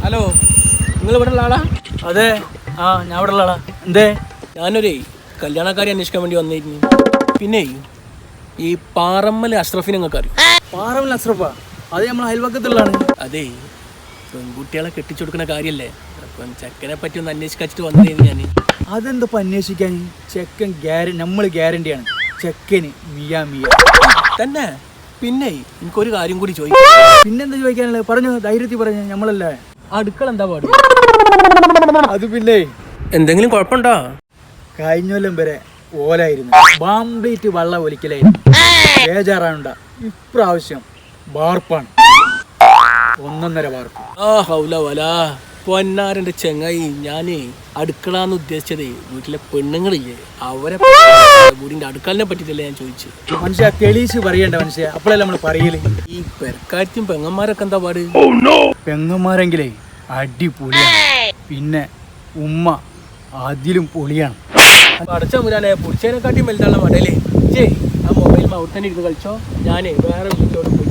Hello, നിങ്ങൾ ഇവിടെ ഉള്ള ആളാ? അതെ, ഞാൻ ഇവിടെ ഉള്ള ആളാ. എന്തേ? ഞാനൊരേ കല്യാണക്കാരി അന്വേഷിക്കാൻ വേണ്ടി വന്നിരുന്നു. പിന്നെ ഈ പാറമ്മൽ അഷ്റഫിനെ നിങ്ങൾക്ക് അറിയും? പാറമൽ അസ്രഫാ? അത് നമ്മൾ അയൽവക്കത്തുള്ളതാണ്. അതെ, പെൺകുട്ടികളെ കെട്ടിച്ചു കൊടുക്കുന്ന കാര്യല്ലേ, അപ്പം ചെക്കനെ പറ്റി ഒന്ന് അന്വേഷിച്ചിട്ട് വന്നതായിരുന്നു ഞാൻ. അതെന്തപ്പോ അന്വേഷിക്കാൻ? ചെക്കൻ നമ്മൾ ഗ്യാരണ്ടിയാണ്. ചെക്കന് മിയ മിയ തന്നെ. പിന്നെ എനിക്കൊരു കാര്യം കൂടി ചോദിക്കാം. പിന്നെന്താ ചോദിക്കാനുള്ളത്? പറഞ്ഞു, ധൈര്യത്തിൽ പറഞ്ഞു. നമ്മളല്ലേ അടുക്കള എന്താ പാട്? അത് പിന്നെ എന്തെങ്കിലും കുഴപ്പമുണ്ടോ? കഴിഞ്ഞ വരെ ഓലായിരുന്നു, കംപ്ലീറ്റ് വള്ള ഒലിക്കലായിരുന്നു. ബേജാറാണ്ട, ഇപ്രാവശ്യം വാർപ്പാണ്. 1.5 വാർപ്പ്. ആ ഹൗല വല പൊന്നാരൻ്റെ ചെങ്ങായി, ഞാനേ അടുക്കളന്ന് ഉദ്ദേശിച്ചതേ വീട്ടിലെ പെണ്ണുങ്ങളില്ലേ അവരെ വീടിൻ്റെ അടുക്കളനെ പറ്റിയിട്ടല്ലേ ഞാൻ ചോദിച്ചു. മനുഷ്യ തെളിയിച്ച് പറയണ്ട മനുഷ്യ, അപ്പോഴല്ലേ നമ്മൾ പറയല്. ഈ പെരക്കാരത്തും പെങ്ങന്മാരൊക്കെ എന്താ പാട്? പെങ്ങന്മാരെങ്കിലേ അടിപൊളിയാണ്. പിന്നെ ഉമ്മ അതിലും പൊളിയാണ്. അടച്ച മുരാനെ പുടിച്ചതിനെക്കാട്ടിയും വലുതാണ് മടലേ. ജേ ആ മൊബൈൽ അവിടെ തന്നെ ഇരുന്ന് കളിച്ചോ, ഞാനേ വേറെ വീട്ടോട് പോയി